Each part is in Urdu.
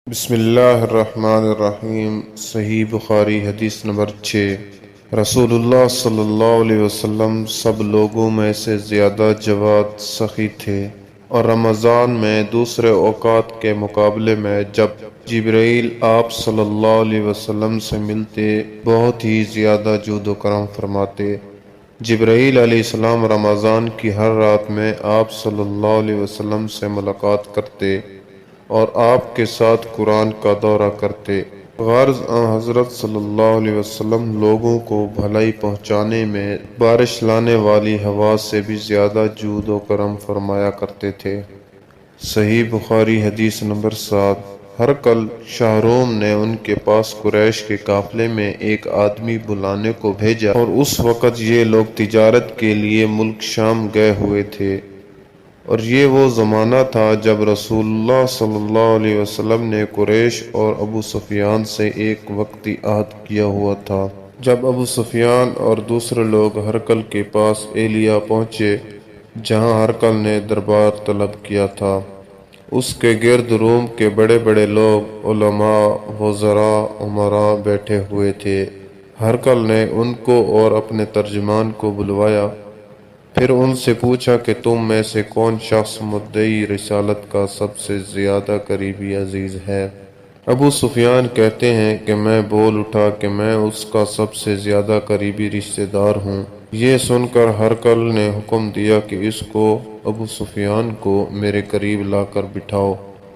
بسم اللہ الرحمن الرحیم۔ صحیح بخاری حدیث نمبر 6۔ رسول اللہ صلی اللہ علیہ وسلم سب لوگوں میں سے زیادہ جواد سخی تھے، اور رمضان میں دوسرے اوقات کے مقابلے میں جب جبرائیل آپ صلی اللہ علیہ وسلم سے ملتے بہت ہی زیادہ جود و کرم فرماتے۔ جبرائیل علیہ السلام رمضان کی ہر رات میں آپ صلی اللہ علیہ وسلم سے ملاقات کرتے اور آپ کے ساتھ قرآن کا دورہ کرتے۔ غرض حضرت صلی اللہ علیہ وسلم لوگوں کو بھلائی پہنچانے میں بارش لانے والی ہوا سے بھی زیادہ جود و کرم فرمایا کرتے تھے۔ صحیح بخاری حدیث نمبر 7۔ ہرقل شاہ روم نے ان کے پاس قریش کے قافلے میں ایک آدمی بلانے کو بھیجا، اور اس وقت یہ لوگ تجارت کے لیے ملک شام گئے ہوئے تھے، اور یہ وہ زمانہ تھا جب رسول اللہ صلی اللہ علیہ وسلم نے قریش اور ابو سفیان سے ایک وقتی عہد کیا ہوا تھا۔ جب ابو سفیان اور دوسرے لوگ ہرقل کے پاس ایلیا پہنچے جہاں ہرقل نے دربار طلب کیا تھا، اس کے گرد روم کے بڑے بڑے لوگ، علماء، وزراء، امراء بیٹھے ہوئے تھے۔ ہرقل نے ان کو اور اپنے ترجمان کو بلوایا، پھر ان سے پوچھا کہ تم میں سے کون شخص مدعی رسالت کا سب سے زیادہ قریبی عزیز ہے؟ ابو سفیان کہتے ہیں کہ میں بول اٹھا کہ میں اس کا سب سے زیادہ قریبی رشتہ دار ہوں۔ یہ سن کر ہرقل نے حکم دیا کہ اس کو، ابو سفیان کو، میرے قریب لا کر بٹھاؤ،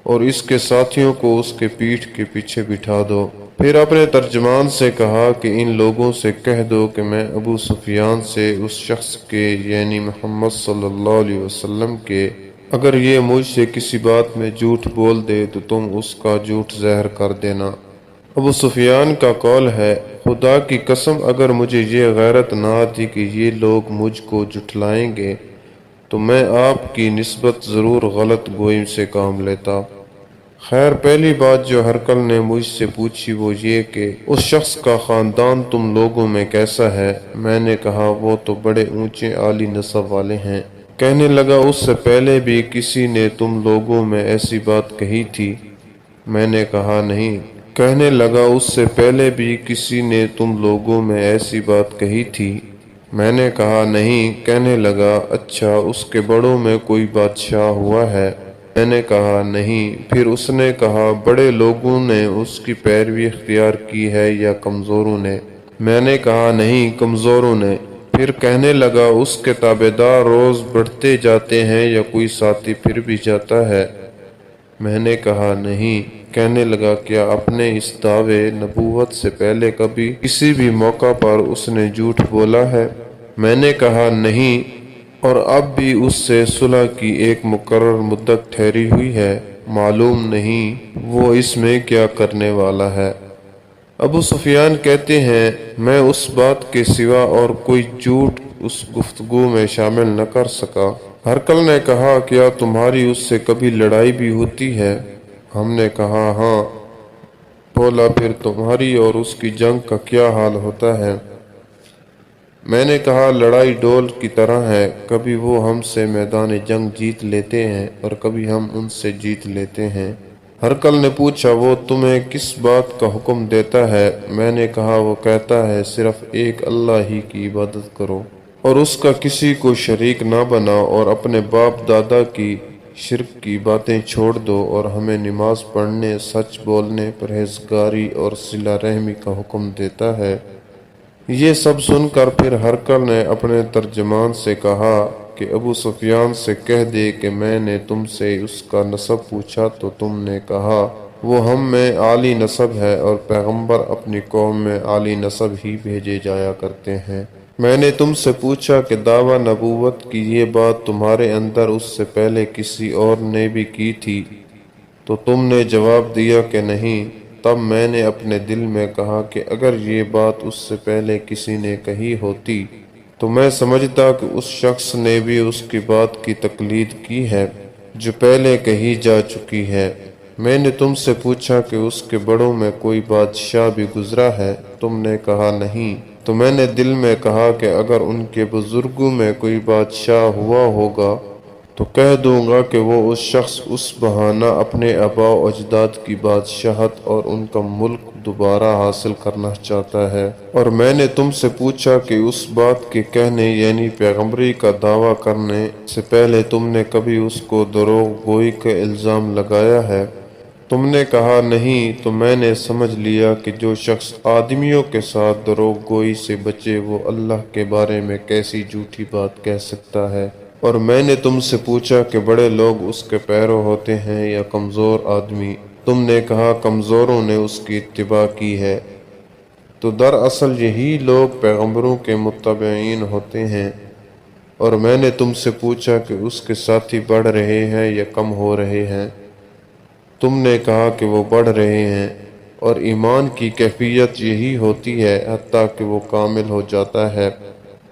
اور اس کے ساتھیوں کو اس کے پیٹھ کے پیچھے بٹھا دو۔ پھر اپنے ترجمان سے کہا کہ ان لوگوں سے کہہ دو کہ میں ابو سفیان سے اس شخص کے، یعنی محمد صلی اللہ علیہ وسلم کے، اگر یہ مجھ سے کسی بات میں جھوٹ بول دے تو تم اس کا جھوٹ ظاہر کر دینا۔ ابو سفیان کا قول ہے، خدا کی قسم اگر مجھے یہ غیرت نہ آتی کہ یہ لوگ مجھ کو جھٹلائیں گے تو میں آپ کی نسبت ضرور غلط گوئی سے کام لیتا۔ خیر، پہلی بات جو ہرقل نے مجھ سے پوچھی وہ یہ کہ اس شخص کا خاندان تم لوگوں میں کیسا ہے؟ میں نے کہا وہ تو بڑے اونچے عالی نسب والے ہیں۔ کہنے لگا اس سے پہلے بھی کسی نے تم لوگوں میں ایسی بات کہی تھی؟ میں نے کہا نہیں۔ کہنے لگا اس سے پہلے بھی کسی نے تم لوگوں میں ایسی بات کہی تھی؟ میں نے کہا نہیں۔ کہنے لگا اچھا، اس کے بڑوں میں کوئی بادشاہ ہوا ہے؟ میں نے کہا نہیں۔ پھر اس نے کہا بڑے لوگوں نے اس کی پیروی اختیار کی ہے یا کمزوروں نے؟ میں نے کہا نہیں، کمزوروں نے۔ پھر کہنے لگا اس کے تابعدار روز بڑھتے جاتے ہیں یا کوئی ساتھی پھر بھی جاتا ہے؟ میں نے کہا نہیں۔ کہنے لگا کیا اپنے اس دعوے نبوت سے پہلے کبھی کسی بھی موقع پر اس نے جھوٹ بولا ہے؟ میں نے کہا نہیں، اور اب بھی اس سے صلح کی ایک مقرر مدت ٹھہری ہوئی ہے، معلوم نہیں وہ اس میں کیا کرنے والا ہے۔ ابو سفیان کہتے ہیں میں اس بات کے سوا اور کوئی جھوٹ اس گفتگو میں شامل نہ کر سکا۔ ہرقل نے کہا کیا تمہاری اس سے کبھی لڑائی بھی ہوتی ہے؟ ہم نے کہا ہاں۔ بولا پھر تمہاری اور اس کی جنگ کا کیا حال ہوتا ہے؟ میں نے کہا لڑائی ڈول کی طرح ہے، کبھی وہ ہم سے میدان جنگ جیت لیتے ہیں اور کبھی ہم ان سے جیت لیتے ہیں۔ ہرقل نے پوچھا وہ تمہیں کس بات کا حکم دیتا ہے؟ میں نے کہا وہ کہتا ہے صرف ایک اللہ ہی کی عبادت کرو اور اس کا کسی کو شریک نہ بناؤ، اور اپنے باپ دادا کی شرک کی باتیں چھوڑ دو، اور ہمیں نماز پڑھنے، سچ بولنے، پرہیزگاری اور صلہ رحمی کا حکم دیتا ہے۔ یہ سب سن کر پھر ہرقل نے اپنے ترجمان سے کہا کہ ابو سفیان سے کہہ دے کہ میں نے تم سے اس کا نسب پوچھا تو تم نے کہا وہ ہم میں عالی نسب ہے، اور پیغمبر اپنی قوم میں عالی نسب ہی بھیجے جایا کرتے ہیں۔ میں نے تم سے پوچھا کہ دعویٰ نبوت کی یہ بات تمہارے اندر اس سے پہلے کسی اور نے بھی کی تھی تو تم نے جواب دیا کہ نہیں۔ تب میں نے اپنے دل میں کہا کہ اگر یہ بات اس سے پہلے کسی نے کہی ہوتی تو میں سمجھتا کہ اس شخص نے بھی اس کی بات کی تقلید کی ہے جو پہلے کہی جا چکی ہے۔ میں نے تم سے پوچھا کہ اس کے بڑوں میں کوئی بادشاہ بھی گزرا ہے؟ تم نے کہا نہیں۔ تو میں نے دل میں کہا کہ اگر ان کے بزرگوں میں کوئی بادشاہ ہوا ہوگا تو کہہ دوں گا کہ وہ اس شخص اس بہانہ اپنے آباء و اجداد کی بادشاہت اور ان کا ملک دوبارہ حاصل کرنا چاہتا ہے۔ اور میں نے تم سے پوچھا کہ اس بات کے کہنے یعنی پیغمبری کا دعویٰ کرنے سے پہلے تم نے کبھی اس کو دروغ گوئی کا الزام لگایا ہے؟ تم نے کہا نہیں، تو میں نے سمجھ لیا کہ جو شخص آدمیوں کے ساتھ دروغ گوئی سے بچے وہ اللہ کے بارے میں کیسی جھوٹی بات کہہ سکتا ہے۔ اور میں نے تم سے پوچھا کہ بڑے لوگ اس کے پیرو ہوتے ہیں یا کمزور آدمی؟ تم نے کہا کمزوروں نے اس کی اتباع کی ہے۔ تو دراصل یہی لوگ پیغمبروں کے متبعین ہوتے ہیں۔ اور میں نے تم سے پوچھا کہ اس کے ساتھی بڑھ رہے ہیں یا کم ہو رہے ہیں؟ تم نے کہا کہ وہ بڑھ رہے ہیں۔ اور ایمان کی کیفیت یہی ہوتی ہے حتیٰ کہ وہ کامل ہو جاتا ہے۔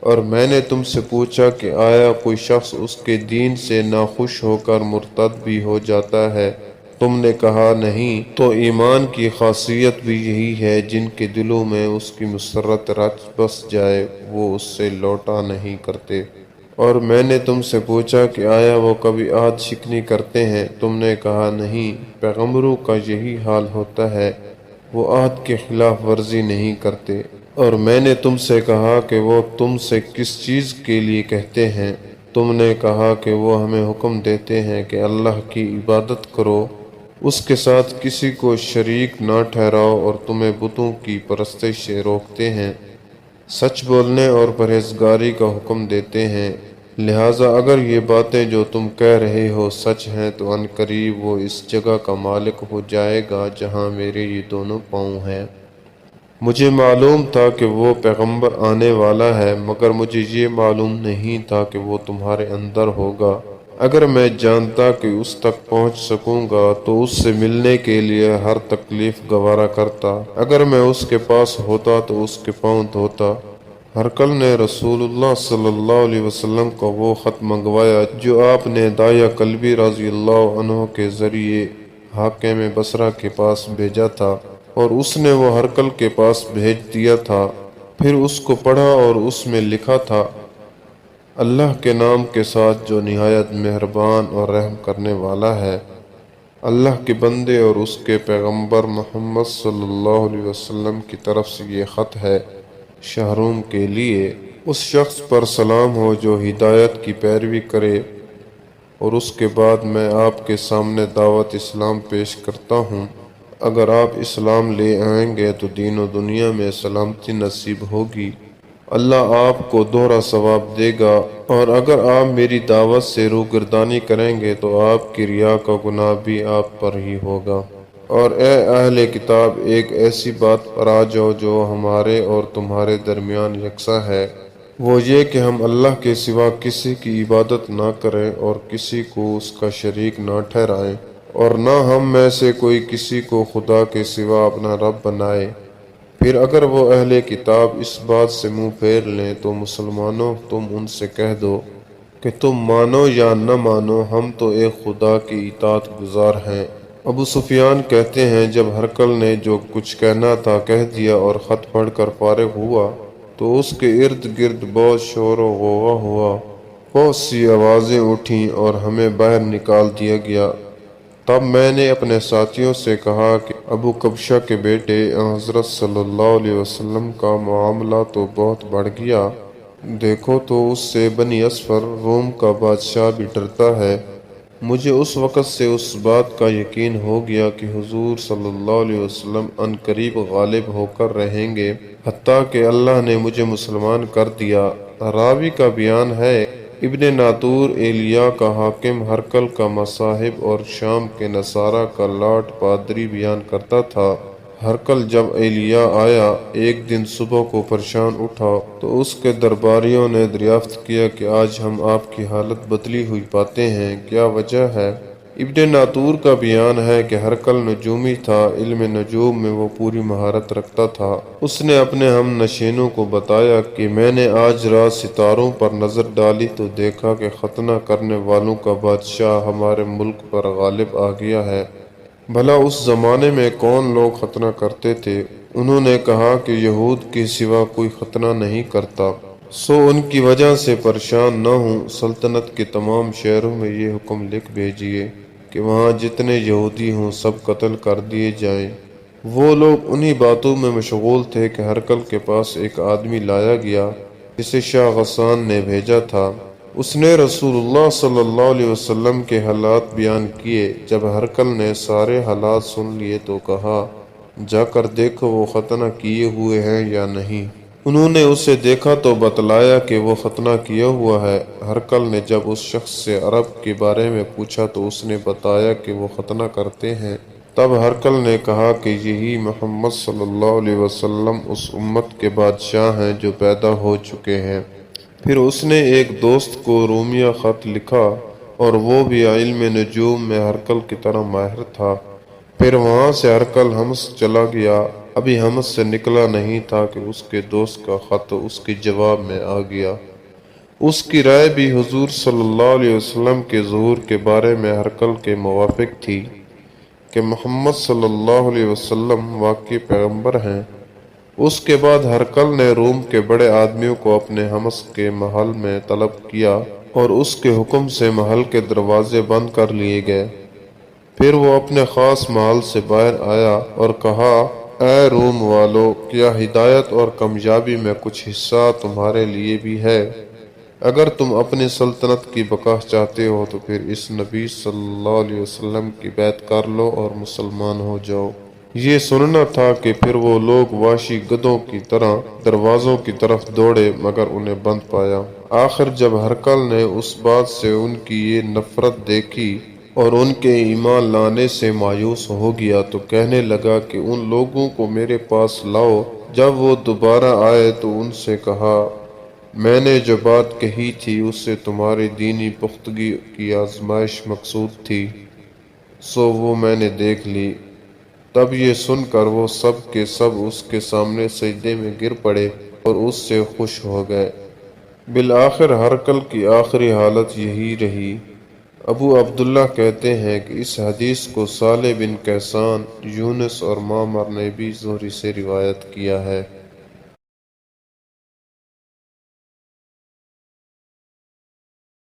اور میں نے تم سے پوچھا کہ آیا کوئی شخص اس کے دین سے ناخوش ہو کر مرتد بھی ہو جاتا ہے؟ تم نے کہا نہیں۔ تو ایمان کی خاصیت بھی یہی ہے، جن کے دلوں میں اس کی مسرت رچ بس جائے وہ اس سے لوٹا نہیں کرتے۔ اور میں نے تم سے پوچھا کہ آیا وہ کبھی عہد شکنی کرتے ہیں؟ تم نے کہا نہیں۔ پیغمبروں کا یہی حال ہوتا ہے، وہ عہد کی خلاف ورزی نہیں کرتے۔ اور میں نے تم سے کہا کہ وہ تم سے کس چیز کے لیے کہتے ہیں؟ تم نے کہا کہ وہ ہمیں حکم دیتے ہیں کہ اللہ کی عبادت کرو، اس کے ساتھ کسی کو شریک نہ ٹھہراؤ، اور تمہیں بتوں کی پرستش سے روکتے ہیں، سچ بولنے اور پرہیزگاری کا حکم دیتے ہیں۔ لہٰذا اگر یہ باتیں جو تم کہہ رہے ہو سچ ہیں تو ان قریب وہ اس جگہ کا مالک ہو جائے گا جہاں میرے یہ دونوں پاؤں ہیں۔ مجھے معلوم تھا کہ وہ پیغمبر آنے والا ہے، مگر مجھے یہ معلوم نہیں تھا کہ وہ تمہارے اندر ہوگا۔ اگر میں جانتا کہ اس تک پہنچ سکوں گا تو اس سے ملنے کے لیے ہر تکلیف گوارا کرتا۔ اگر میں اس کے پاس ہوتا تو اس کے پاؤں دھوتا۔ ہرقل نے رسول اللہ صلی اللہ علیہ وسلم کو وہ خط منگوایا جو آپ نے داہیہ کلبی رضی اللہ عنہ کے ذریعے حاکم بصرہ کے پاس بھیجا تھا، اور اس نے وہ ہرقل کے پاس بھیج دیا تھا۔ پھر اس کو پڑھا اور اس میں لکھا تھا، اللہ کے نام کے ساتھ جو نہایت مہربان اور رحم کرنے والا ہے۔ اللہ کے بندے اور اس کے پیغمبر محمد صلی اللہ علیہ وسلم کی طرف سے یہ خط ہے، شہروم کے لیے۔ اس شخص پر سلام ہو جو ہدایت کی پیروی کرے۔ اور اس کے بعد میں آپ کے سامنے دعوت اسلام پیش کرتا ہوں۔ اگر آپ اسلام لے آئیں گے تو دین و دنیا میں سلامتی نصیب ہوگی، اللہ آپ کو دوہرا ثواب دے گا۔ اور اگر آپ میری دعوت سے روگردانی کریں گے تو آپ کی ریا کا گناہ بھی آپ پر ہی ہوگا۔ اور اے اہل کتاب، ایک ایسی بات پر آ جاؤ جو ہمارے اور تمہارے درمیان یکساں ہے، وہ یہ کہ ہم اللہ کے سوا کسی کی عبادت نہ کریں اور کسی کو اس کا شریک نہ ٹھہرائیں، اور نہ ہم میں سے کوئی کسی کو خدا کے سوا اپنا رب بنائے۔ پھر اگر وہ اہل کتاب اس بات سے منہ پھیر لیں تو مسلمانوں تم ان سے کہہ دو کہ تم مانو یا نہ مانو، ہم تو ایک خدا کی اطاعت گزار ہیں۔ ابو سفیان کہتے ہیں جب ہرقل نے جو کچھ کہنا تھا کہہ دیا اور خط پڑھ کر فارغ ہوا تو اس کے ارد گرد بہت شور و غوغا ہوا، بہت سی آوازیں اٹھیں اور ہمیں باہر نکال دیا گیا۔ تب میں نے اپنے ساتھیوں سے کہا کہ ابو کبشہ کے بیٹے حضرت صلی اللہ علیہ وسلم کا معاملہ تو بہت بڑھ گیا، دیکھو تو اس سے بنی اصفر روم کا بادشاہ بھی ڈرتا ہے۔ مجھے اس وقت سے اس بات کا یقین ہو گیا کہ حضور صلی اللہ علیہ وسلم ان قریب غالب ہو کر رہیں گے، حتیٰ کہ اللہ نے مجھے مسلمان کر دیا۔ راوی کا بیان ہے، ابن ناطور ایلیا کا حاکم ہرقل کا مصاحب اور شام کے نصارہ کا لاٹ پادری بیان کرتا تھا۔ ہرقل جب ایلیا آیا ایک دن صبح کو پریشان اٹھا تو اس کے درباریوں نے دریافت کیا کہ آج ہم آپ کی حالت بدلی ہوئی پاتے ہیں، کیا وجہ ہے؟ ابن ناطور کا بیان ہے کہ ہرقل نجومی تھا، علم نجوم میں وہ پوری مہارت رکھتا تھا۔ اس نے اپنے ہم نشینوں کو بتایا کہ میں نے آج رات ستاروں پر نظر ڈالی تو دیکھا کہ ختنہ کرنے والوں کا بادشاہ ہمارے ملک پر غالب آ گیا ہے۔ بھلا اس زمانے میں کون لوگ ختنہ کرتے تھے؟ انہوں نے کہا کہ یہود کے سوا کوئی ختنہ نہیں کرتا۔ سو ان کی وجہ سے پریشان نہ ہوں، سلطنت کے تمام شہروں میں یہ حکم لکھ بھیجیے کہ وہاں جتنے یہودی ہوں سب قتل کر دیے جائیں۔ وہ لوگ انہی باتوں میں مشغول تھے کہ ہرقل کے پاس ایک آدمی لایا گیا جسے شاہ غسان نے بھیجا تھا۔ اس نے رسول اللہ صلی اللہ علیہ وسلم کے حالات بیان کیے۔ جب ہرقل نے سارے حالات سن لیے تو کہا، جا کر دیکھو وہ ختنہ کیے ہوئے ہیں یا نہیں۔ انہوں نے اسے دیکھا تو بتلایا کہ وہ ختنہ کیا ہوا ہے۔ ہرقل نے جب اس شخص سے عرب کے بارے میں پوچھا تو اس نے بتایا کہ وہ ختنہ کرتے ہیں۔ تب ہرقل نے کہا کہ یہی محمد صلی اللہ علیہ وسلم اس امت کے بادشاہ ہیں جو پیدا ہو چکے ہیں۔ پھر اس نے ایک دوست کو رومیہ خط لکھا اور وہ بھی علم نجوم میں ہرقل کی طرح ماہر تھا۔ پھر وہاں سے ہرقل حمص چلا گیا۔ ابھی حمص سے نکلا نہیں تھا کہ اس کے دوست کا خط اس کے جواب میں آ گیا۔ اس کی رائے بھی حضور صلی اللہ علیہ وسلم کے ظہور کے بارے میں ہرقل کے موافق تھی کہ محمد صلی اللہ علیہ وسلم واقعی پیغمبر ہیں۔ اس کے بعد ہرقل نے روم کے بڑے آدمیوں کو اپنے حمص کے محل میں طلب کیا اور اس کے حکم سے محل کے دروازے بند کر لیے گئے۔ پھر وہ اپنے خاص محل سے باہر آیا اور کہا، اے روم والو، کیا ہدایت اور کامیابی میں کچھ حصہ تمہارے لیے بھی ہے؟ اگر تم اپنی سلطنت کی بقا چاہتے ہو تو پھر اس نبی صلی اللہ علیہ وسلم کی بیعت کر لو اور مسلمان ہو جاؤ۔ یہ سننا تھا کہ پھر وہ لوگ وحشی گدھوں کی طرح دروازوں کی طرف دوڑے مگر انہیں بند پایا۔ آخر جب ہرقل نے اس بات سے ان کی یہ نفرت دیکھی اور ان کے ایمان لانے سے مایوس ہو گیا تو کہنے لگا کہ ان لوگوں کو میرے پاس لاؤ۔ جب وہ دوبارہ آئے تو ان سے کہا، میں نے جو بات کہی تھی اس سے تمہاری دینی پختگی کی آزمائش مقصود تھی، سو وہ میں نے دیکھ لی۔ تب یہ سن کر وہ سب کے سب اس کے سامنے سجدے میں گر پڑے اور اس سے خوش ہو گئے۔ بالآخر ہرقل کی آخری حالت یہی رہی۔ ابو عبداللہ کہتے ہیں کہ اس حدیث کو صالح بن کیسان، یونس اور معمر نے بھی زہری سے روایت کیا ہے۔